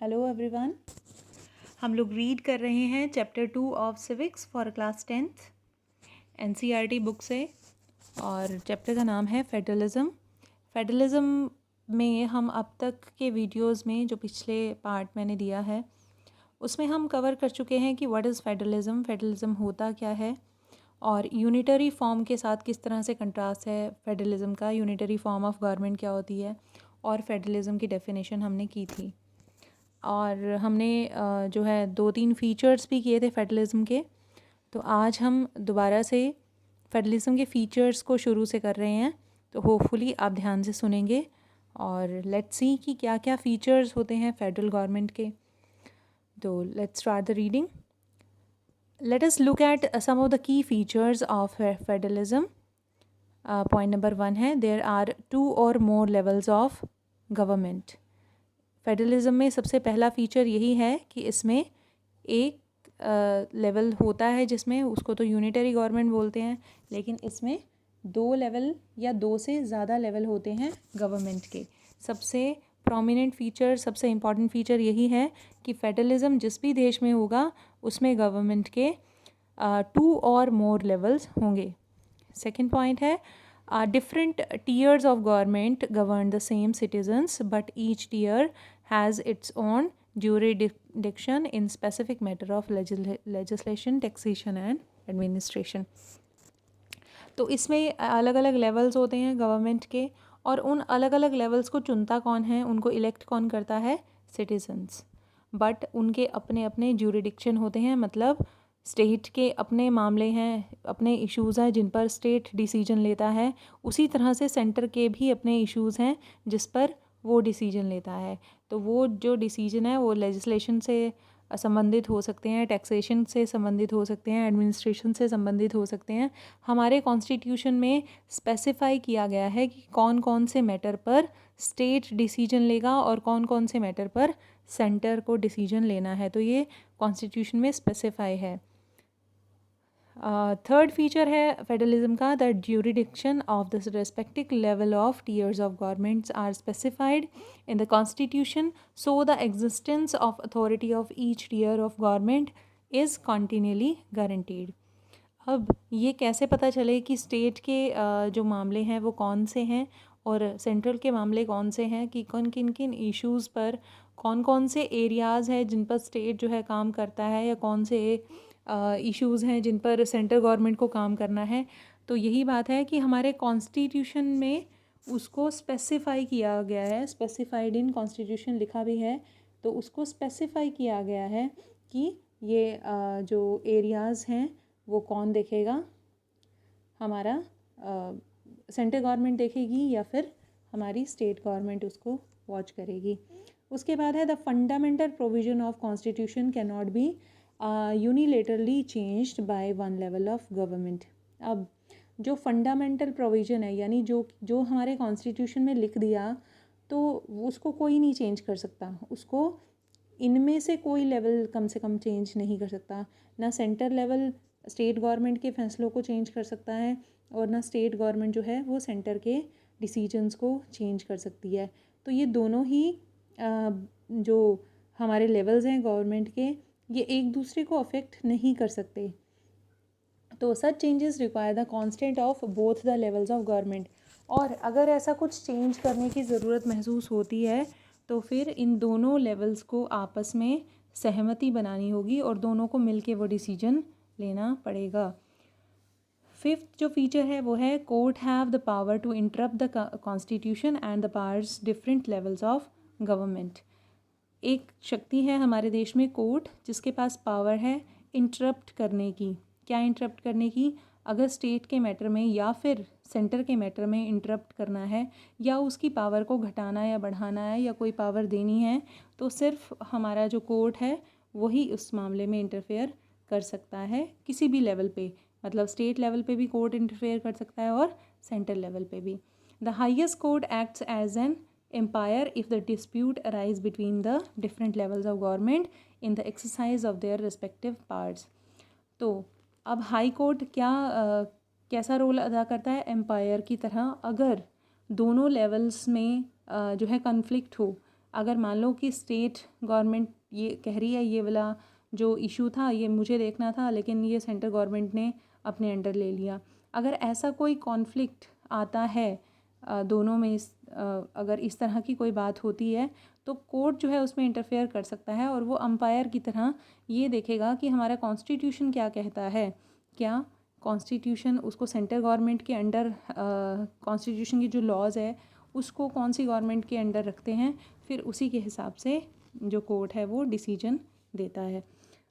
Hello everyone. हम लोग read कर रहे हैं chapter 2 of civics for class 10th NCERT book से, और चैप्टर का नाम है फेडरलिज्म। फेडरलिज्म में हम अब तक के वीडियोस में जो पिछले पार्ट मैंने दिया है उसमें हम कवर कर चुके हैं कि व्हाट इज़ फेडरलिज्म, फेडरलिज्म होता क्या है और यूनिटरी फॉर्म के साथ किस तरह से कंट्रास्ट है फेडरलिज्म का, यूनिटरी फॉर्म ऑफ गवर्नमेंट क्या होती है, और फेडरलिज्म की डेफिनेशन हमने की थी। और हमने जो है 2-3 फीचर्स भी किए थे फेडरलिज्म के। तो आज हम दोबारा से फेडरलिज्म के फीचर्स को शुरू से कर रहे हैं, तो होपफुली आप ध्यान से सुनेंगे और लेट्स सी कि क्या क्या फीचर्स होते हैं फेडरल गवर्नमेंट के। तो let's start the reading. Let us look at some of the key features of federalism. Point number 1 है there are 2 or more levels of government. Federalism में सबसे पहला फीचर यही है कि इसमें एक लेवल होता है जिसमें उसको तो यूनिटरी गवर्नमेंट बोलते हैं, लेकिन इसमें 2 लेवल या 2 से ज़्यादा लेवल होते हैं गवर्नमेंट के। सबसे प्रोमिनेंट फीचर, सबसे इम्पॉर्टेंट फीचर यही है कि फेडरलिज्म जिस भी देश में होगा उसमें गवर्नमेंट के 2 और मोर लेवल्स होंगे। सेकेंड पॉइंट है different tiers of government govern the same citizens, but each tier has its own jurisdiction in specific matter of legislation, taxation and administration. तो इसमें अलग अलग लेवल्स होते हैं गवर्नमेंट के, और उन अलग अलग लेवल्स को चुनता कौन है, उनको इलेक्ट कौन करता है, सिटीजन्स। बट उनके अपने अपने ज्यूरिडिक्शन होते हैं, मतलब स्टेट के अपने मामले हैं, अपने इश्यूज़ हैं जिन पर स्टेट डिसीजन लेता है, उसी तरह से सेंटर के भी अपने इश्यूज़ हैं जिस पर वो डिसीजन लेता है। तो वो जो डिसीजन है वो लेजिस्लेशन से संबंधित हो सकते हैं, टैक्सेशन से संबंधित हो सकते हैं, एडमिनिस्ट्रेशन से संबंधित हो सकते हैं। हमारे कॉन्स्टिट्यूशन में स्पेसिफाई किया गया है कि कौन कौन से मैटर पर स्टेट डिसीजन लेगा और कौन कौन से मैटर पर सेंटर को डिसीजन लेना है। तो ये कॉन्स्टिट्यूशन में स्पेसिफाई है। थर्ड फीचर है फेडरलिज्म का, the jurisdiction of the respective level of tiers of governments are specified in the constitution, so the existence of authority of each tier of government is continually guaranteed. अब ये कैसे पता चले कि state के जो मामले हैं वो कौन से हैं और सेंट्रल के मामले कौन से हैं, कि कौन किन किन इश्यूज़ पर कौन कौन से एरियाज़ हैं जिन पर स्टेट जो है काम करता है, या कौन से इश्यूज़ हैं जिन पर सेंट्रल गवर्नमेंट को काम करना है। तो यही बात है कि हमारे कॉन्स्टिट्यूशन में उसको स्पेसिफाई किया गया है, स्पेसिफाइड इन कॉन्स्टिट्यूशन लिखा भी है, तो उसको स्पेसिफाई किया गया है कि ये जो एरियाज़ हैं वो कौन देखेगा, हमारा सेंट्रल गवर्नमेंट देखेगी या फिर हमारी स्टेट गवर्नमेंट उसको वॉच करेगी। उसके बाद है the fundamental provision of constitution can not be unilaterally changed by one level of government. अब जो फंडामेंटल प्रोविजन है, यानी जो हमारे कॉन्स्टिट्यूशन में लिख दिया, तो उसको कोई नहीं चेंज कर सकता, उसको इनमें से कोई लेवल कम से कम चेंज नहीं कर सकता। ना सेंटर लेवल स्टेट गवर्नमेंट के फैसलों को चेंज कर सकता है, और ना स्टेट गवर्नमेंट जो है वो सेंटर के डिसीजंस को चेंज कर सकती है। तो ये दोनों ही जो हमारे लेवल्स हैं गवर्नमेंट के, ये एक दूसरे को अफेक्ट नहीं कर सकते। तो such changes require the constant of both the levels of government. और अगर ऐसा कुछ चेंज करने की ज़रूरत महसूस होती है तो फिर इन दोनों लेवल्स को आपस में सहमति बनानी होगी और दोनों को मिलके वो डिसीजन लेना पड़ेगा। फिफ्थ जो फीचर है वो है court have the power to interpret the constitution and the powers different levels of government. एक शक्ति है हमारे देश में कोर्ट, जिसके पास पावर है इंटरप्ट करने की। क्या इंटरप्ट करने की? अगर स्टेट के मैटर में या फिर सेंटर के मैटर में इंटरप्ट करना है, या उसकी पावर को घटाना या बढ़ाना है, या कोई पावर देनी है, तो सिर्फ हमारा जो कोर्ट है वही उस मामले में इंटरफेयर कर सकता है किसी भी लेवल पे। मतलब स्टेट लेवल पे भी कोर्ट इंटरफेयर कर सकता है और सेंट्रल लेवल पे भी। The highest court acts as an empire if the dispute arise between the different levels of government in the exercise of their respective powers। तो अब हाई कोर्ट कैसा रोल अदा करता है? एम्पायर की तरह। अगर दोनों लेवल्स में जो है कन्फ्लिक्ट हो, अगर मान लो कि स्टेट गवर्नमेंट ये कह रही है ये वाला जो इशू था ये मुझे देखना था, लेकिन ये सेंट्रल गवर्नमेंट ने अपने अंडर ले लिया, अगर ऐसा कोई कॉन्फ्लिक्ट आता है दोनों में अगर इस तरह की कोई बात होती है तो कोर्ट जो है उसमें इंटरफेयर कर सकता है और वो अंपायर की तरह ये देखेगा कि हमारा कॉन्स्टिट्यूशन क्या कहता है, क्या कॉन्स्टिट्यूशन उसको सेंट्रल गवर्नमेंट के अंडर कॉन्स्टिट्यूशन की जो लॉज है उसको कौन सी गवर्नमेंट के अंडर रखते हैं, फिर उसी के हिसाब से जो कोर्ट है वो डिसीजन देता है।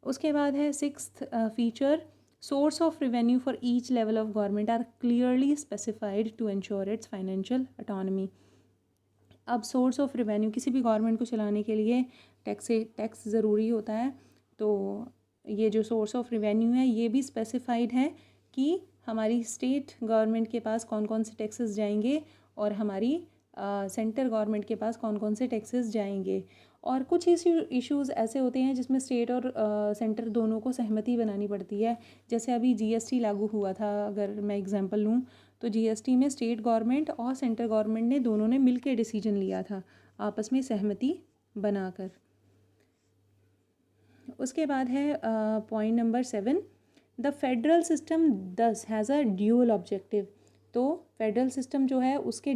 उसके बाद है sixth feature, source of revenue for each level of government are clearly specified to ensure its financial autonomy. अब सोर्स ऑफ रेवेन्यू किसी भी गवर्नमेंट को चलाने के लिए टैक्स ज़रूरी होता है, तो ये जो सोर्स ऑफ रेवेन्यू है ये भी स्पेसिफाइड है कि हमारी स्टेट गवर्नमेंट के पास कौन कौन से टैक्सेस जाएंगे और हमारी सेंट्रल गवर्नमेंट के पास कौन कौन से टैक्सेस जाएंगे। और कुछ इश्यूज़ ऐसे होते हैं जिसमें स्टेट और सेंटर दोनों को सहमति बनानी पड़ती है, जैसे अभी जीएसटी लागू हुआ था, अगर मैं एग्जांपल लूँ तो जीएसटी में स्टेट गवर्नमेंट और सेंट्रल गवर्नमेंट ने दोनों ने मिल के डिसीजन लिया था आपस में सहमति बनाकर। उसके बाद है point number 7, the federal system दस हैज़ अ ड्यूअल ऑब्जेक्टिव। तो फेडरल सिस्टम जो है उसके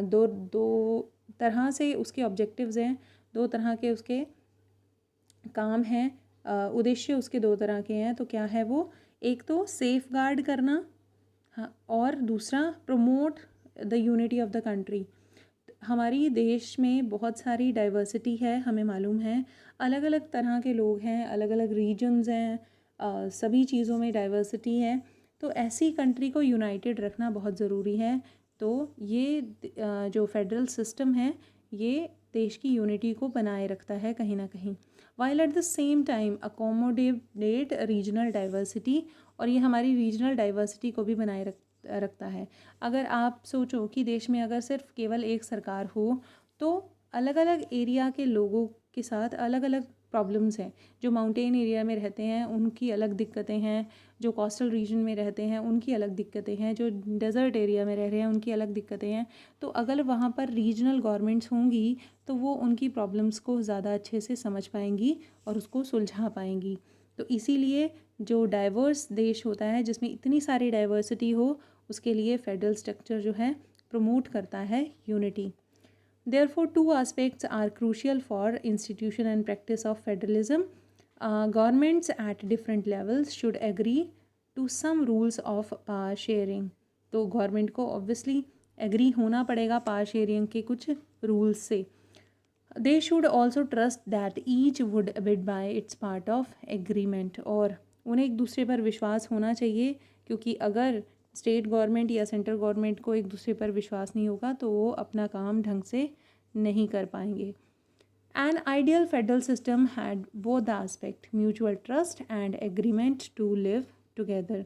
दो तरह से उसके ऑब्जेक्टिव्स हैं, दो तरह के उसके काम हैं, उद्देश्य उसके दो तरह के हैं। तो क्या है वो, एक तो सेफ गार्ड करना, हाँ, और दूसरा promote the unity of the country. हमारी देश में बहुत सारी डाइवर्सिटी है, हमें मालूम है, अलग अलग तरह के लोग हैं, अलग अलग रीजन्स हैं, सभी चीज़ों में डाइवर्सिटी है, तो ऐसी कंट्री को यूनाइटेड रखना बहुत ज़रूरी है। तो ये जो फेडरल सिस्टम है ये देश की यूनिटी को बनाए रखता है कहीं ना कहीं, while at the same time accommodate regional diversity, और ये हमारी रीजनल डाइवर्सिटी को भी बनाए रखता है। अगर आप सोचो कि देश में अगर सिर्फ केवल एक सरकार हो तो अलग अलग एरिया के लोगों के साथ अलग अलग प्रॉब्लम्स हैं, जो माउंटेन एरिया में रहते हैं उनकी अलग दिक्कतें हैं, जो कोस्टल रीजन में रहते हैं उनकी अलग दिक्कतें हैं, जो डेजर्ट एरिया में रह रहे हैं उनकी अलग दिक्कतें हैं। तो अगर वहाँ पर रीजनल गवर्नमेंट्स होंगी तो वो उनकी प्रॉब्लम्स को ज़्यादा अच्छे से समझ पाएंगी और उसको सुलझा पाएंगी। तो इसीलिए जो डाइवर्स देश होता है जिसमें इतनी सारी डाइवर्सिटी हो उसके लिए फेडरल स्ट्रक्चर जो है प्रमोट करता है unity. Therefore, two aspects are crucial for institution and practice of federalism. Governments at different levels should agree to some rules of power sharing. तो गवर्नमेंट को ऑब्वियसली एग्री होना पड़ेगा पावर शेयरिंग के कुछ रूल्स से। They should also trust that each would abide by its part of agreement. और उन्हें एक दूसरे पर विश्वास होना चाहिए, क्योंकि अगर स्टेट गवर्नमेंट या सेंट्रल गवर्नमेंट को एक दूसरे पर विश्वास नहीं होगा तो वो अपना काम ढंग से नहीं कर पाएंगे। An ideal federal system had both the aspect, mutual trust and agreement to live together.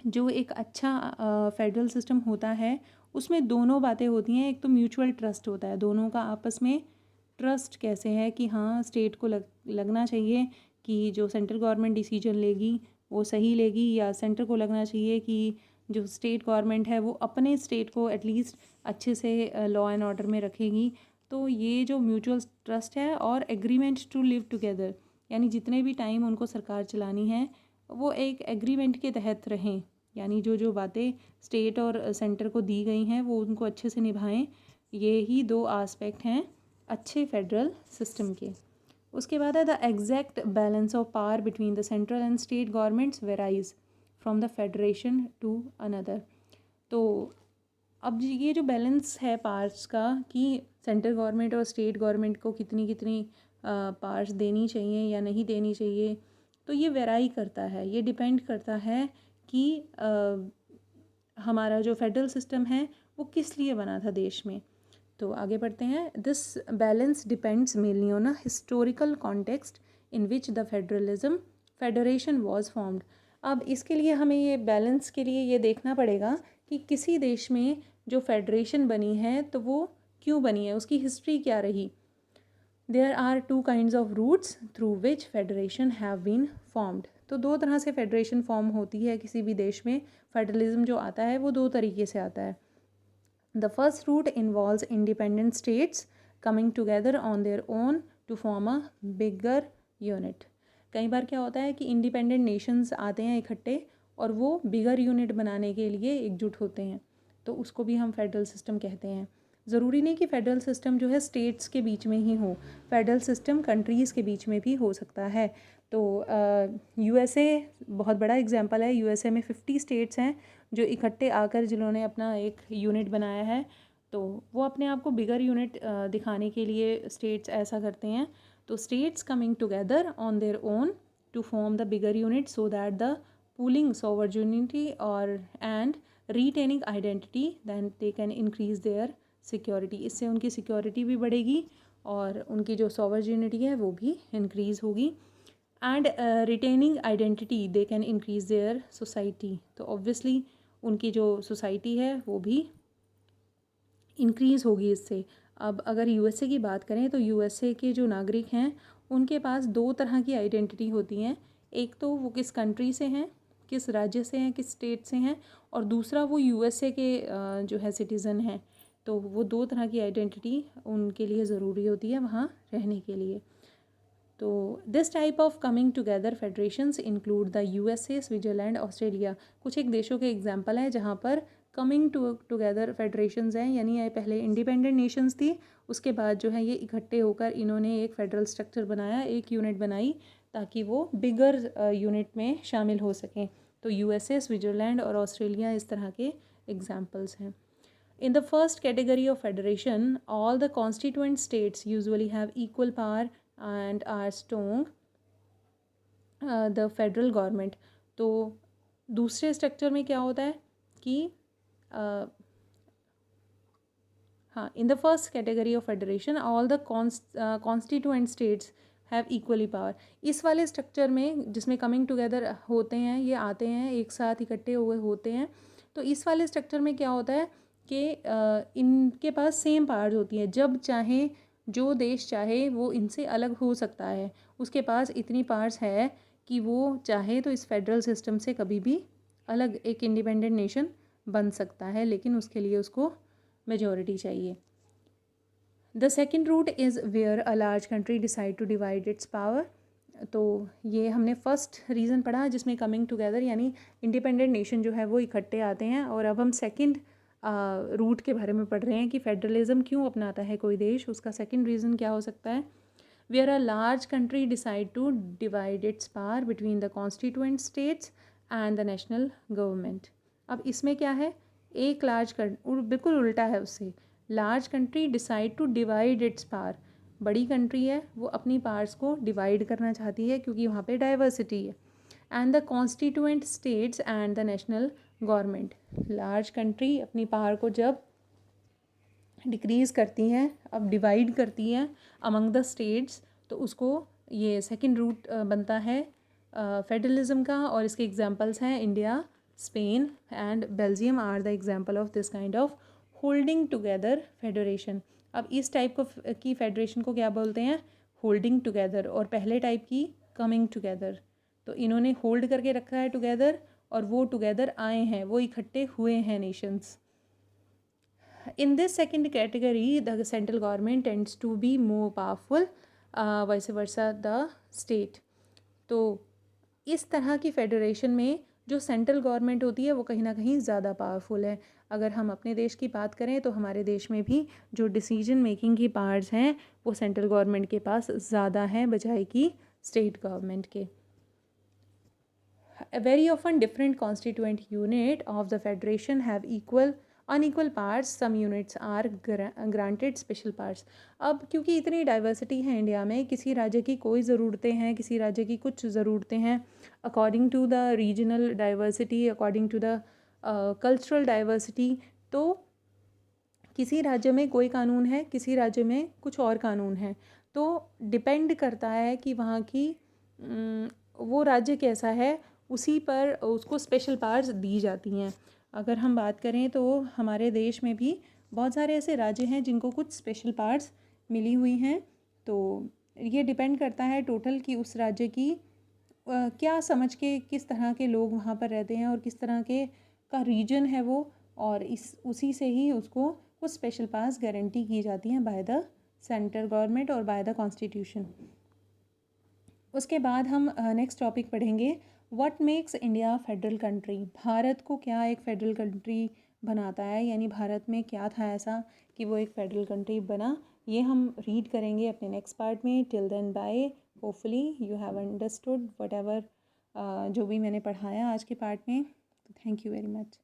जो एक अच्छा फेडरल सिस्टम होता है उसमें दोनों बातें होती हैं, एक तो म्यूचुअल ट्रस्ट होता है, दोनों का आपस में ट्रस्ट कैसे है कि हाँ स्टेट को लगना चाहिए कि जो सेंट्रल गवर्नमेंट डिसीजन लेगी वो सही लेगी, या सेंटर को लगना चाहिए कि जो स्टेट गवर्नमेंट है वो अपने स्टेट को एटलीस्ट अच्छे से लॉ एंड ऑर्डर में रखेगी। तो ये जो म्यूचुअल ट्रस्ट है और एग्रीमेंट टू लिव टुगेदर, यानी जितने भी टाइम उनको सरकार चलानी है वो एक एग्रीमेंट के तहत रहें, यानी जो जो बातें स्टेट और सेंटर को दी गई हैं वो उनको अच्छे से निभाएं। ये ही दो आस्पेक्ट हैं अच्छे फेडरल सिस्टम के। उसके बाद है the exact balance of power between the central and state governments varies from the federation to another. तो अब ये जो बैलेंस है पावर्स का कि सेंट्रल गवर्नमेंट और स्टेट गवर्नमेंट को कितनी कितनी पावर्स देनी चाहिए या नहीं देनी चाहिए, तो ये वेराई करता है, ये डिपेंड करता है कि हमारा जो फेडरल सिस्टम है वो किस लिए बना था देश में। तो आगे बढ़ते हैं। This balance depends mainly on a historical context in which the federation was formed. अब इसके लिए हमें ये बैलेंस के लिए ये देखना पड़ेगा कि किसी देश में जो फेडरेशन बनी है तो वो क्यों बनी है, उसकी हिस्ट्री क्या रही। There are two kinds of routes through which federation have been formed. तो दो तरह से फेडरेशन फॉर्म होती है किसी भी देश में। फेडरलिज्म जो आता है वो दो तरीके से आता है। The first route involves independent states coming together on their own to form a bigger unit. कई बार क्या होता है कि इंडिपेंडेंट नेशंस आते हैं इकट्ठे और वो बिगर यूनिट बनाने के लिए एकजुट होते हैं, तो उसको भी हम फेडरल सिस्टम कहते हैं. ज़रूरी नहीं कि फेडरल सिस्टम जो है स्टेट्स के बीच में ही हो, फेडरल सिस्टम कंट्रीज़ के बीच में भी हो सकता है. तो यूएसए बहुत बड़ा एग्जांपल है. यूएसए में 50 स्टेट्स हैं जो इकट्ठे आकर जिन्होंने अपना एक यूनिट बनाया है. तो वो अपने आप को बिगर यूनिट दिखाने के लिए स्टेट्स ऐसा करते हैं. तो states coming together on their own to form the bigger unit so that the pooling sovereignty or and retaining identity then they can increase their security. इससे उनकी सिक्योरिटी भी बढ़ेगी और उनकी जो sovereignty है वो भी इंक्रीज़ होगी. And retaining identity they can increase their society. तो ऑब्वियसली उनकी जो सोसाइटी है वो भी इंक्रीज़ होगी इससे. अब अगर यूएसए की बात करें तो यूएसए के जो नागरिक हैं उनके पास दो तरह की आइडेंटिटी होती हैं. एक तो वो किस कंट्री से हैं, किस राज्य से हैं, किस स्टेट से हैं, और दूसरा वो यूएसए के जो है सिटीज़न हैं. तो वो दो तरह की आइडेंटिटी उनके लिए ज़रूरी होती है वहाँ रहने के लिए. तो this type of coming together federations include the USA, Switzerland, Australia. कुछ एक देशों के एग्जांपल हैं जहाँ पर कमिंग टुगेदर फेडरेशंस हैं, यानी ये पहले इंडिपेंडेंट नेशंस थी, उसके बाद जो है ये इकट्ठे होकर इन्होंने एक फेडरल स्ट्रक्चर बनाया, एक यूनिट बनाई ताकि वो बिगर यूनिट में शामिल हो सकें. तो यूएसए, स्विट्ज़रलैंड और ऑस्ट्रेलिया इस तरह के एग्जाम्पल्स हैं. In the first category of federation, all the constituent states usually have equal power and are strong the federal government. तो दूसरे स्ट्रक्चर में क्या होता है कि हाँ, in the first category of federation, all the constituent states have equally power. इस वाले स्ट्रक्चर में जिसमें कमिंग टुगेदर होते हैं, ये आते हैं एक साथ इकट्ठे हुए होते हैं, तो इस वाले स्ट्रक्चर में क्या होता है कि इनके पास सेम पावर्स होती हैं. जब चाहे जो देश चाहे वो इनसे अलग हो सकता है. उसके पास इतनी पावर्स है कि वो चाहे तो इस फेडरल सिस्टम से कभी भी अलग एक इंडिपेंडेंट नेशन बन सकता है, लेकिन उसके लिए उसको मेजॉरिटी चाहिए. The second route is where a large country decide to divide its power. तो ये हमने फर्स्ट रीज़न पढ़ा जिसमें कमिंग टुगेदर यानी इंडिपेंडेंट नेशन जो है वो इकट्ठे आते हैं. और अब हम सेकंड रूट के बारे में पढ़ रहे हैं कि फेडरलिज्म क्यों अपनाता है कोई देश. उसका सेकंड रीज़न क्या हो सकता है. Where a large country decide to divide its power between the constituent states and the national government. अब इसमें क्या है, एक लार्ज बिल्कुल उल्टा है उससे. Large country decide to divide its power. बड़ी कंट्री है वो अपनी पावर्स को डिवाइड करना चाहती है क्योंकि वहाँ पे डाइवर्सिटी है. And the constituent states and the national government. Large country अपनी पावर को जब डिक्रीज़ करती हैं, अब डिवाइड करती हैं अमंग द स्टेट्स, तो उसको ये सेकंड रूट बनता है फेडरलिज्म का. और इसके एग्जांपल्स हैं India, Spain and Belgium are the example of this kind of holding together federation. अब इस टाइप की फेडरेशन को क्या बोलते हैं, होल्डिंग टुगेदर. और पहले टाइप की कमिंग टुगेदर. तो इन्होंने होल्ड करके रखा है टुगेदर और वो टुगेदर आए हैं, वो इकट्ठे हुए हैं Nations. In this second category, the central government tends to be more powerful, vice versa the state. तो इस तरह की फेडरेशन में जो सेंट्रल गवर्नमेंट होती है वो कहीं ना कहीं ज़्यादा पावरफुल है. अगर हम अपने देश की बात करें तो हमारे देश में भी जो डिसीजन मेकिंग की पावर्स हैं वो सेंट्रल गवर्नमेंट के पास ज़्यादा हैं बजाय कि स्टेट गवर्नमेंट के. Very often different constituent unit of the federation have unequal parts. Some units are granted special parts. अब क्योंकि इतनी डाइवर्सिटी है इंडिया में, किसी राज्य की कोई ज़रूरतें हैं, किसी राज्य की कुछ ज़रूरतें हैं, according to the regional diversity, according to the cultural diversity. तो किसी राज्य में कोई कानून है, किसी राज्य में कुछ और कानून है. तो डिपेंड करता है कि वहाँ की वो राज्य कैसा है, उसी पर उसको स्पेशल पावर्स दी जाती हैं. अगर हम बात करें तो हमारे देश में भी बहुत सारे ऐसे राज्य हैं जिनको कुछ स्पेशल पावर्स मिली हुई हैं. तो ये डिपेंड करता है टोटल कि उस राज्य की क्या समझ के किस तरह के लोग वहाँ पर रहते हैं और किस तरह के का रीजन है वो, और उसी से ही उसको कुछ स्पेशल पावर्स गारंटी की जाती हैं बाय द सेंट्रल गवर्नमेंट और बाय द कॉन्स्टिट्यूशन। उसके बाद हम नेक्स्ट टॉपिक पढ़ेंगे, what makes India federal country. Bharat को क्या एक फेडरल कंट्री बनाता है, यानी भारत में क्या था ऐसा कि वो एक फेडरल कंट्री बना, ये हम रीड करेंगे अपने नेक्स्ट पार्ट में। Till then bye, hopefully you have understood whatever जो भी मैंने पढ़ाया आज के पार्ट में। Thank you very much.